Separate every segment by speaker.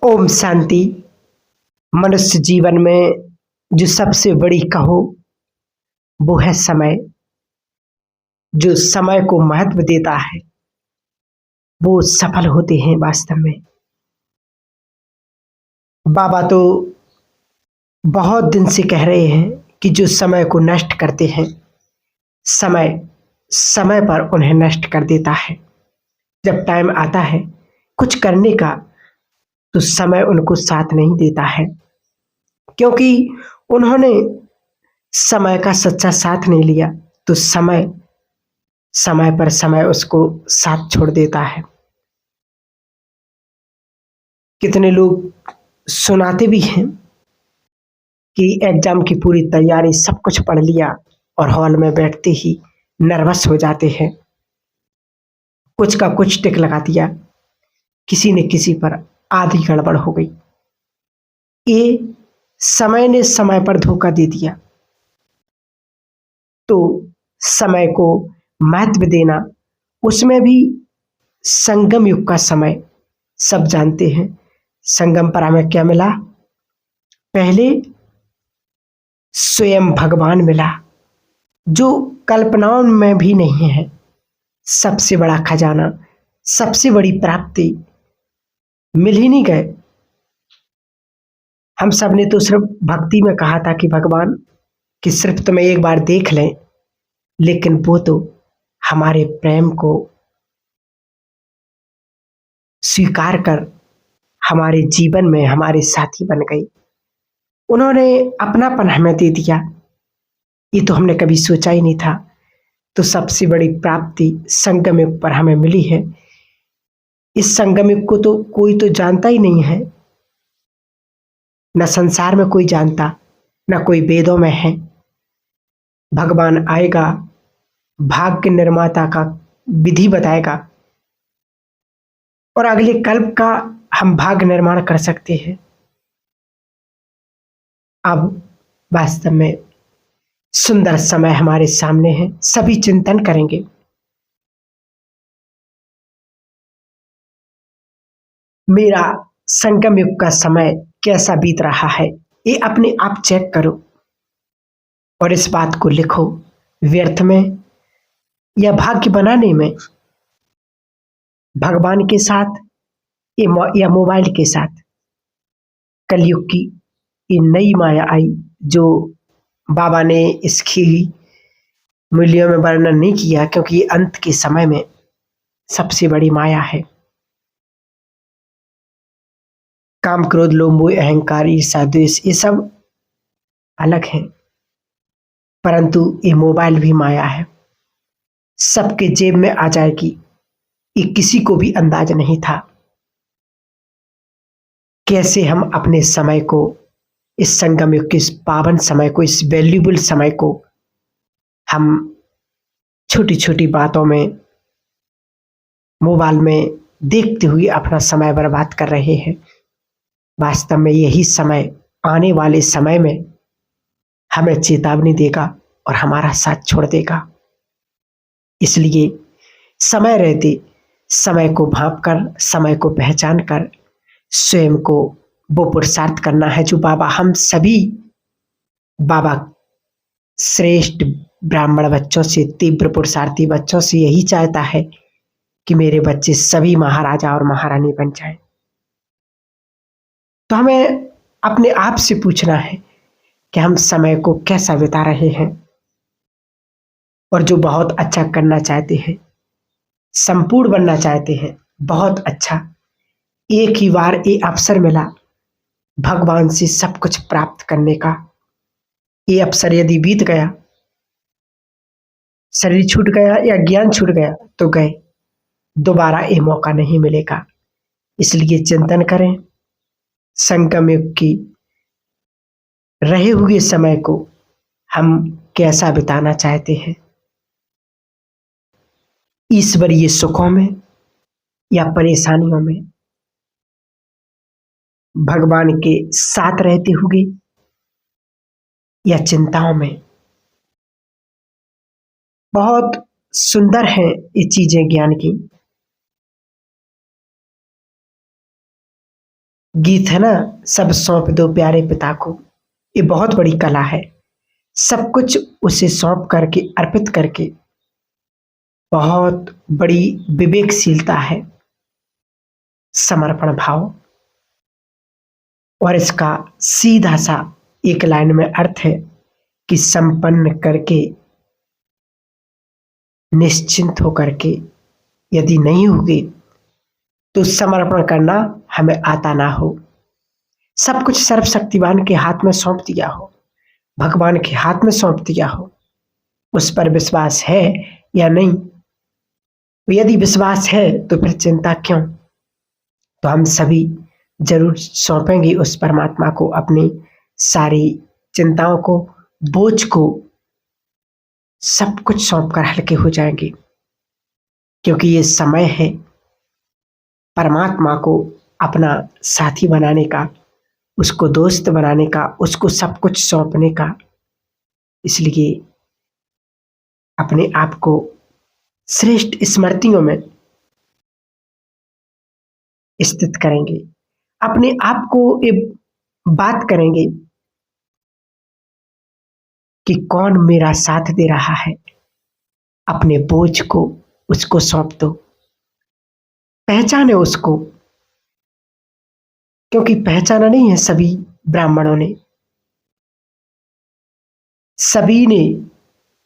Speaker 1: ओम शांति। मनुष्य जीवन में जो सबसे बड़ी कहो वो है समय। जो समय को महत्व देता है वो सफल होते हैं वास्तव में। बाबा तो बहुत दिन से कह रहे हैं कि जो समय को नष्ट करते हैं समय समय पर उन्हें नष्ट कर देता है। जब टाइम आता है कुछ करने का तो समय उनको साथ नहीं देता है, क्योंकि उन्होंने समय का सच्चा साथ नहीं लिया तो समय समय पर समय उसको साथ छोड़ देता है। कितने लोग सुनाते भी हैं कि एग्जाम की पूरी तैयारी सब कुछ पढ़ लिया और हॉल में बैठते ही नर्वस हो जाते हैं, कुछ का कुछ टिक लगा दिया, किसी ने किसी पर आधी गड़बड़ हो गई। ये समय ने समय पर धोखा दे दिया। तो समय को महत्व देना, उसमें भी संगम युग का समय सब जानते हैं। संगम पर हमें क्या मिला? पहले स्वयं भगवान मिला, जो कल्पनाओं में भी नहीं है। सबसे बड़ा खजाना, सबसे बड़ी प्राप्ति मिल ही नहीं गए। हम सब ने तो सिर्फ भक्ति में कहा था कि भगवान कि सिर्फ तुम्हें एक बार देख लें, लेकिन वो तो हमारे प्रेम को स्वीकार कर हमारे जीवन में हमारे साथी बन गई। उन्होंने अपनापन हमें दे दिया। ये तो हमने कभी सोचा ही नहीं था। तो सबसे बड़ी प्राप्ति संगम युग पर हमें मिली है। इस संगम युग को तो कोई तो जानता ही नहीं है, न संसार में कोई जानता, न कोई वेदों में है। भगवान आएगा, भाग्य निर्माता का विधि बताएगा और अगले कल्प का हम भाग्य निर्माण कर सकते हैं। अब वास्तव में सुंदर समय हमारे सामने है, सभी चिंतन करेंगे। मेरा संगम युग का समय कैसा बीत रहा है, ये अपने आप चेक करो और इस बात को लिखो। व्यर्थ में या भाग्य बनाने में, भगवान के साथ या मोबाइल के साथ। कलयुग की ये नई माया आई, जो बाबा ने इसकी मूल्यों में वर्णन नहीं किया, क्योंकि ये अंत के समय में सबसे बड़ी माया है। काम, क्रोध, लोभ, मोह, अहंकार, ईर्ष्या, द्वेष, ये सब अलग हैं, परंतु ये मोबाइल भी माया है। सबके जेब में आ जाएगी, ये किसी को भी अंदाज नहीं था। कैसे हम अपने समय को, इस संगम युग के इस पावन समय को, इस वैल्यूबल समय को हम छोटी छोटी बातों में, मोबाइल में देखते हुए अपना समय बर्बाद कर रहे हैं। वास्तव में यही समय आने वाले समय में हमें चेतावनी देगा और हमारा साथ छोड़ देगा। इसलिए समय रहते समय को भांप कर, समय को पहचान कर स्वयं को वो पुरुषार्थ करना है जो बाबा हम सभी, बाबा श्रेष्ठ ब्राह्मण बच्चों से, तीव्र पुरुषार्थी बच्चों से यही चाहता है कि मेरे बच्चे सभी महाराजा और महारानी बन जाएं। तो हमें अपने आप से पूछना है कि हम समय को कैसा बिता रहे हैं। और जो बहुत अच्छा करना चाहते हैं, संपूर्ण बनना चाहते हैं, बहुत अच्छा, एक ही बार ये अवसर मिला भगवान से सब कुछ प्राप्त करने का। ये अवसर यदि बीत गया, शरीर छूट गया या ज्ञान छूट गया तो गए, दोबारा ये मौका नहीं मिलेगा। इसलिए चिंतन करें, संगम युग की रहे हुए समय को हम कैसा बिताना चाहते हैं, ईश्वरीय सुखों में या परेशानियों में, भगवान के साथ रहते हुए या चिंताओं में। बहुत सुंदर है ये चीजें ज्ञान की। गीत है ना, सब सौंप दो प्यारे पिता को। ये बहुत बड़ी कला है। सब कुछ उसे सौंप करके, अर्पित करके, बहुत बड़ी विवेकशीलता है, समर्पण भाव। और इसका सीधा सा एक लाइन में अर्थ है कि संपन्न करके, निश्चिंत होकर के यदि नहीं होगी तो समर्पण करना हमें आता ना हो। सब कुछ सर्वशक्तिमान के हाथ में सौंप दिया हो, भगवान के हाथ में सौंप दिया हो, उस पर विश्वास है या नहीं? यदि विश्वास है तो फिर चिंता क्यों? तो हम सभी जरूर सौंपेंगे उस परमात्मा को अपनी सारी चिंताओं को, बोझ को, सब कुछ सौंप कर हल्के हो जाएंगे। क्योंकि ये समय है परमात्मा को अपना साथी बनाने का, उसको दोस्त बनाने का, उसको सब कुछ सौंपने का। इसलिए अपने आप को श्रेष्ठ स्मृतियों में स्थित करेंगे, अपने आप को ये बात करेंगे कि कौन मेरा साथ दे रहा है। अपने बोझ को उसको सौंप दो, पहचाने उसको। क्योंकि पहचाना नहीं है सभी ब्राह्मणों ने, सभी ने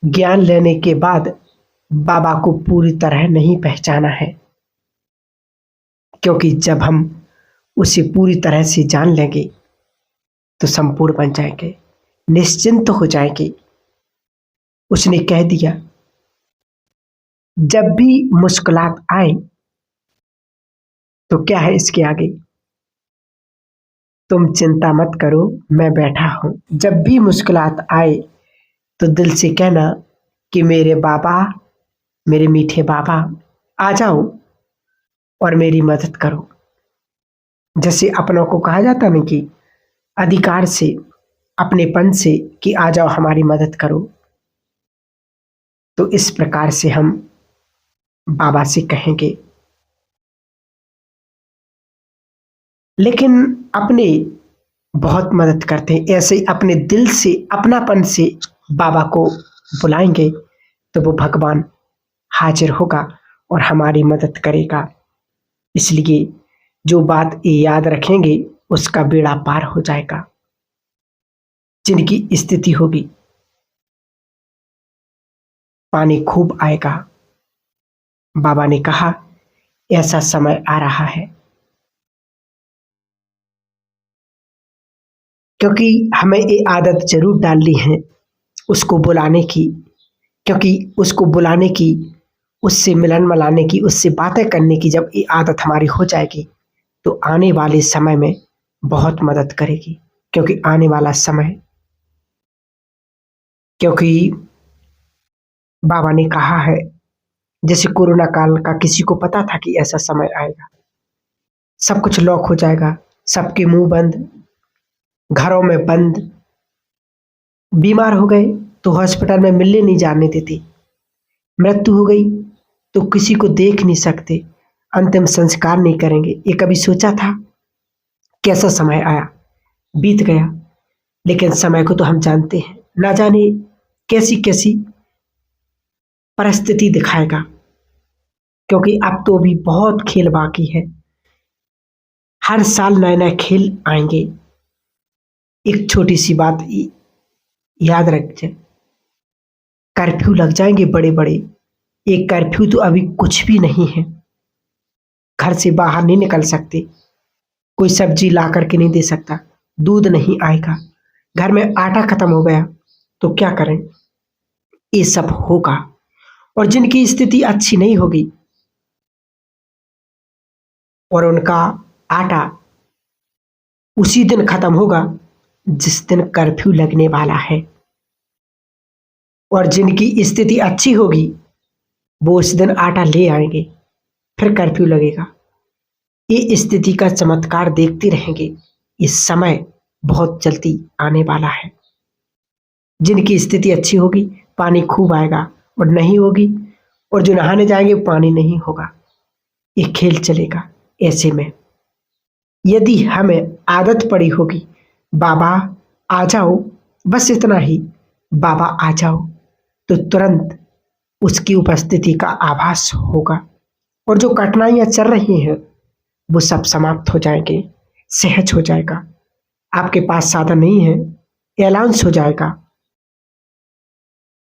Speaker 1: ज्ञान लेने के बाद बाबा को पूरी तरह नहीं पहचाना है। क्योंकि जब हम उसे पूरी तरह से जान लेंगे तो संपूर्ण बन जाएंगे, निश्चिंत हो जाएंगे। उसने कह दिया, जब भी मुश्किलात आए तो क्या है इसके आगे, तुम चिंता मत करो, मैं बैठा हूं। जब भी मुश्किलात आए तो दिल से कहना कि मेरे बाबा, मेरे मीठे बाबा, आ जाओ और मेरी मदद करो। जैसे अपनों को कहा जाता नहीं कि अधिकार से, अपनेपन से कि आ जाओ हमारी मदद करो, तो इस प्रकार से हम बाबा से कहेंगे। लेकिन अपने बहुत मदद करते हैं, ऐसे ही अपने दिल से, अपनापन से बाबा को बुलाएंगे तो वो भगवान हाजिर होगा और हमारी मदद करेगा। इसलिए जो बात ये याद रखेंगे उसका बेड़ा पार हो जाएगा। जिनकी स्थिति होगी, पानी खूब आएगा। बाबा ने कहा ऐसा समय आ रहा है। क्योंकि हमें ये आदत जरूर डालनी है उसको बुलाने की। क्योंकि उसको बुलाने की, उससे मिलन मिलाने की, उससे बातें करने की जब ये आदत हमारी हो जाएगी तो आने वाले समय में बहुत मदद करेगी। क्योंकि आने वाला समय, क्योंकि बाबा ने कहा है, जैसे कोरोना काल का किसी को पता था कि ऐसा समय आएगा, सब कुछ लॉक हो जाएगा, सबके मुंह बंद, घरों में बंद, बीमार हो गए तो हॉस्पिटल में मिलने नहीं जाने देते, मृत्यु हो गई तो किसी को देख नहीं सकते, अंतिम संस्कार नहीं करेंगे। ये कभी सोचा था? कैसा समय आया, बीत गया। लेकिन समय को तो हम जानते हैं, ना जाने कैसी कैसी परिस्थिति दिखाएगा। क्योंकि अब तो अभी बहुत खेल बाकी है, हर साल नए नए खेल आएंगे। एक छोटी सी बात याद रखिए, कर्फ्यू लग जाएंगे बड़े बड़े। एक कर्फ्यू तो अभी कुछ भी नहीं है, घर से बाहर नहीं निकल सकते, कोई सब्जी ला करके नहीं दे सकता, दूध नहीं आएगा, घर में आटा खत्म हो गया तो क्या करें? ये सब होगा। और जिनकी स्थिति अच्छी नहीं होगी और उनका आटा उसी दिन खत्म होगा जिस दिन कर्फ्यू लगने वाला है। और जिनकी स्थिति अच्छी होगी वो उस दिन आटा ले आएंगे, फिर कर्फ्यू लगेगा। ये स्थिति का चमत्कार देखते रहेंगे। इस समय बहुत जल्दी आने वाला है। जिनकी स्थिति अच्छी होगी पानी खूब आएगा, और नहीं होगी, और जो नहाने जाएंगे पानी नहीं होगा। ये खेल चलेगा ऐसे में। यदि हमें आदत पड़ी होगी बाबा आ जाओ, बस इतना ही, बाबा आ जाओ, तो तुरंत उसकी उपस्थिति का आभास होगा और जो कठिनाइयां चल रही हैं वो सब समाप्त हो जाएंगे, सहज हो जाएगा। आपके पास साधन नहीं है, अनाउंस हो जाएगा,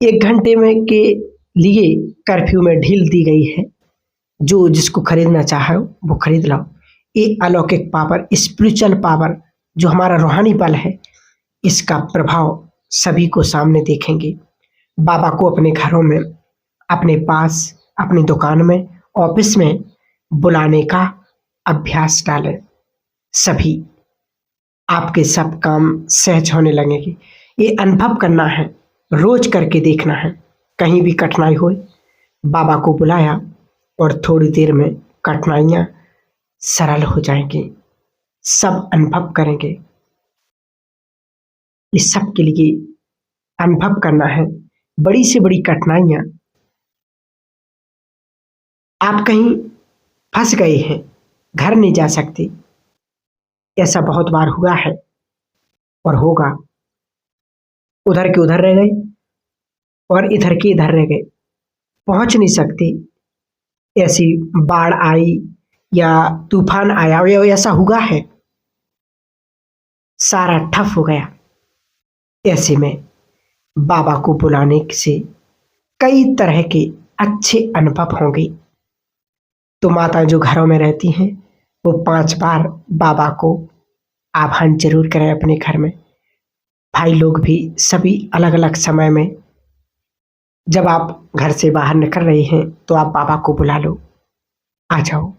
Speaker 1: 1 घंटे में के लिए कर्फ्यू में ढील दी गई है, जो जिसको खरीदना चाहे वो खरीद लो। ये अलौकिक पावर, स्पिरिचुअल पावर, जो हमारा रूहानी बल है, इसका प्रभाव सभी को सामने देखेंगे। बाबा को अपने घरों में, अपने पास, अपनी दुकान में, ऑफिस में बुलाने का अभ्यास डालें। सभी आपके सब काम सहज होने लगेंगे। ये अनुभव करना है, रोज करके देखना है। कहीं भी कठिनाई हो, बाबा को बुलाया और थोड़ी देर में कठिनाइयां सरल हो जाएंगी, सब अनुभव करेंगे। इस सब के लिए अनुभव करना है। बड़ी से बड़ी कठिनाइयां, आप कहीं फंस गए हैं, घर नहीं जा सकते, ऐसा बहुत बार हुआ है और होगा। उधर के उधर रह गए और इधर के इधर रह गए, पहुंच नहीं सकते। ऐसी बाढ़ आई या तूफान आया या ऐसा हुआ है, सारा ठप हो गया। ऐसे में बाबा को बुलाने से कई तरह के अच्छे अनुभव होंगे। तो माता जो घरों में रहती हैं वो 5 बार बाबा को आह्वान जरूर करें अपने घर में। भाई लोग भी सभी अलग अलग समय में, जब आप घर से बाहर निकल रहे हैं तो आप बाबा को बुला लो, आ जाओ।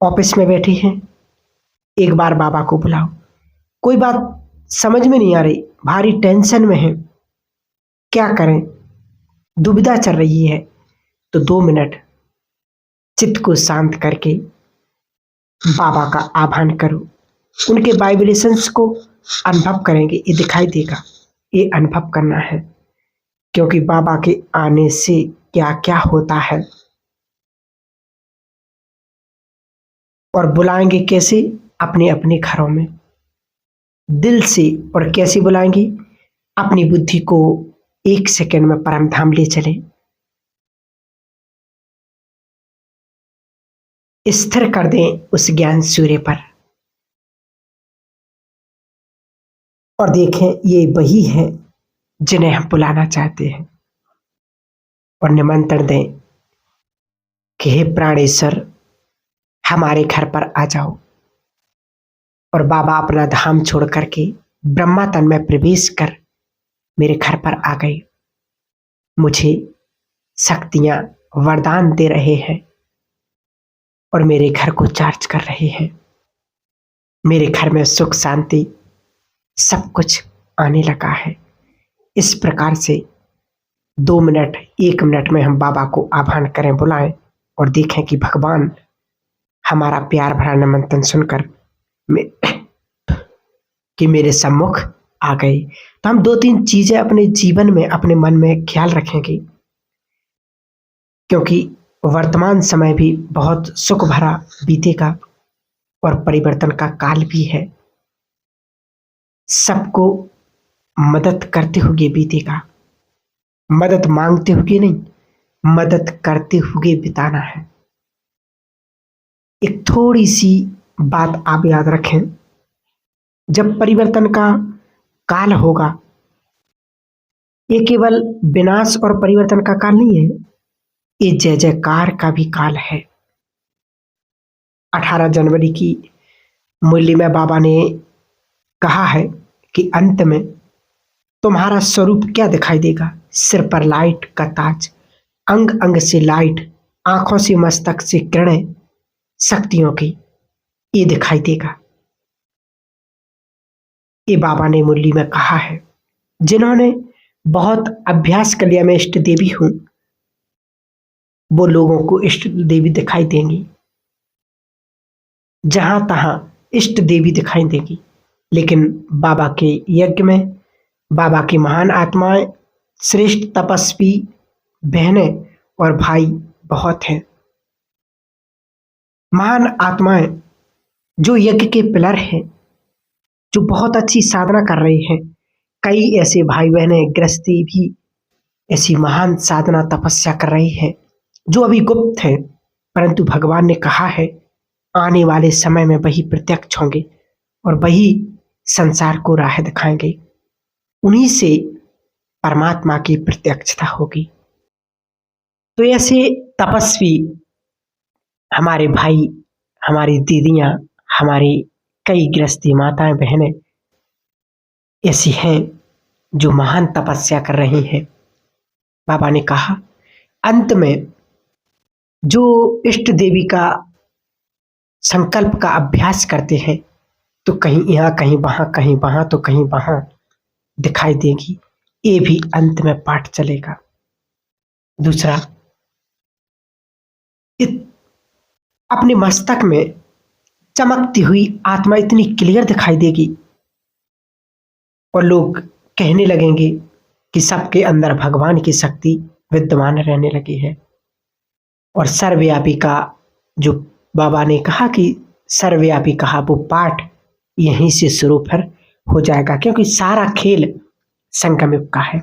Speaker 1: ऑफिस में बैठी हैं, एक बार बाबा को बुलाओ। कोई बात समझ में नहीं आ रही, भारी टेंशन में है, क्या करें, दुविधा चल रही है, तो 2 मिनट चित्त को शांत करके बाबा का आह्वान करो। उनके वाइब्रेशंस को अनुभव करेंगे, ये दिखाई देगा। ये अनुभव करना है, क्योंकि बाबा के आने से क्या क्या होता है। और बुलाएंगे कैसे? अपने अपने घरों में दिल से। और कैसे बुलाएंगे? अपनी बुद्धि को 1 सेकंड में परम धाम ले चले, स्थिर कर दें उस ज्ञान सूर्य पर और देखें ये वही है जिन्हें हम बुलाना चाहते हैं। और निमंत्रण दें कि हे प्राणेश्वर, हमारे घर पर आ जाओ। और बाबा अपना धाम छोड़ करके ब्रह्मा तन में प्रवेश कर मेरे घर पर आ गए, मुझे शक्तियां, वरदान दे रहे हैं और मेरे घर को चार्ज कर रहे हैं। मेरे घर में सुख शांति सब कुछ आने लगा है। इस प्रकार से 2 मिनट, 1 मिनट में हम बाबा को आह्वान करें, बुलाएं और देखें कि भगवान हमारा प्यार भरा निमंत्रण सुनकर कि मेरे सम्मुख आ गए। तो हम 2-3 चीजें अपने जीवन में, अपने मन में ख्याल रखेंगे, क्योंकि वर्तमान समय भी बहुत सुख भरा बीतेगा और परिवर्तन का काल भी है। सबको मदद करते हुए बीतेगा, मदद मांगते हुए नहीं, मदद करते हुए बिताना है। एक थोड़ी सी बात आप याद रखें, जब परिवर्तन का काल होगा, ये केवल विनाश और परिवर्तन का काल नहीं है, ये जय जयकार का भी काल है। 18 जनवरी की मुरली में बाबा ने कहा है कि अंत में तुम्हारा स्वरूप क्या दिखाई देगा? सिर पर लाइट का ताज, अंग अंग से लाइट, आंखों से मस्तक से किरणें शक्तियों की, ये दिखाई देगा। ये बाबा ने मुरली में कहा है। जिन्होंने बहुत अभ्यास कर लिया, मैं इष्ट देवी हूं, वो लोगों को इष्ट देवी दिखाई देंगी, जहां तहां इष्ट देवी दिखाई देगी। लेकिन बाबा के यज्ञ में बाबा की महान आत्माएं, श्रेष्ठ तपस्वी बहनें और भाई बहुत हैं। महान आत्माएं जो यज्ञ के पिलर हैं, जो बहुत अच्छी साधना कर रहे हैं। कई ऐसे भाई बहनें गृहस्थी भी ऐसी महान साधना तपस्या कर रहे हैं जो अभी गुप्त है, परंतु भगवान ने कहा है आने वाले समय में वही प्रत्यक्ष होंगे और वही संसार को राह दिखाएंगे। उन्हीं से परमात्मा की प्रत्यक्षता होगी। तो ऐसे तपस्वी हमारे भाई, हमारी दीदियां, हमारी कई गृहस्थी माताएं बहनें ऐसी हैं जो महान तपस्या कर रही हैं। बाबा ने कहा अंत में जो इष्ट देवी का संकल्प का अभ्यास करते हैं तो कहीं यहाँ कहीं वहां, कहीं वहां तो कहीं वहां दिखाई देगी। ये भी अंत में पाठ चलेगा। दूसरा, अपने मस्तक में चमकती हुई आत्मा इतनी क्लियर दिखाई देगी और लोग कहने लगेंगे कि सबके अंदर भगवान की शक्ति विद्यमान रहने लगी है। और सर्वव्यापी का जो बाबा ने कहा कि सर्वव्यापी कहा, वो पाठ यहीं से शुरू फिर हो जाएगा, क्योंकि सारा खेल संगम युग का है।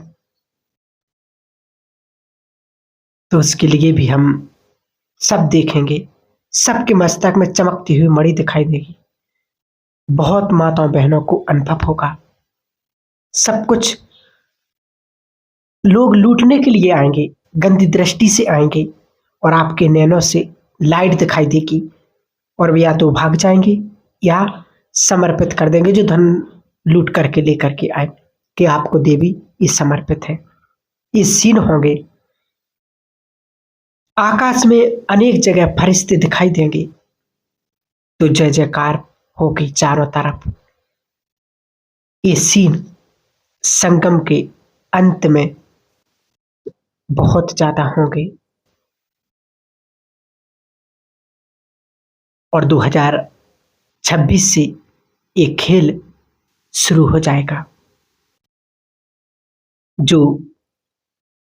Speaker 1: तो उसके लिए भी हम सब देखेंगे, सबके मस्तक में चमकती हुई मणि दिखाई देगी। बहुत माताओं बहनों को अनुभव होगा। सब कुछ लोग लूटने के लिए आएंगे, गंदी दृष्टि से आएंगे और आपके नैनों से लाइट दिखाई देगी और वे या तो भाग जाएंगे या समर्पित कर देंगे, जो धन लूट करके लेकर के आए कि आपको देवी ये समर्पित है। ये सीन होंगे। आकाश में अनेक जगह फरिश्ते दिखाई देंगे तो जय जयकार होगी चारों तरफ। ये सीन संगम के अंत में बहुत ज्यादा होंगे और 2026 से ये खेल शुरू हो जाएगा। जो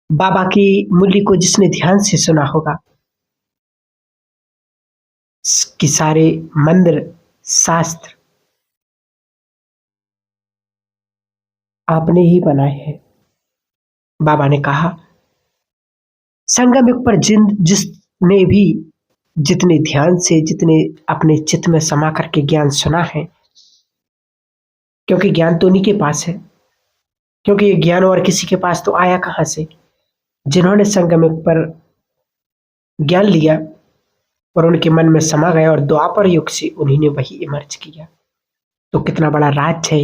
Speaker 1: बाबा की मूल्य को जिसने ध्यान से सुना होगा कि सारे मंदिर शास्त्र आपने ही बनाए हैं। बाबा ने कहा संगम युग पर जिसने भी जितने ध्यान से, जितने अपने चित्त में समा करके ज्ञान सुना है, क्योंकि ज्ञान तो उन्हीं के पास है, क्योंकि ये ज्ञान और किसी के पास तो आया कहां से। जिन्होंने संगम युग पर ज्ञान लिया और उनके मन में समा गया और द्वापर युग से उन्हीं ने वही इमर्ज किया। तो कितना बड़ा राज है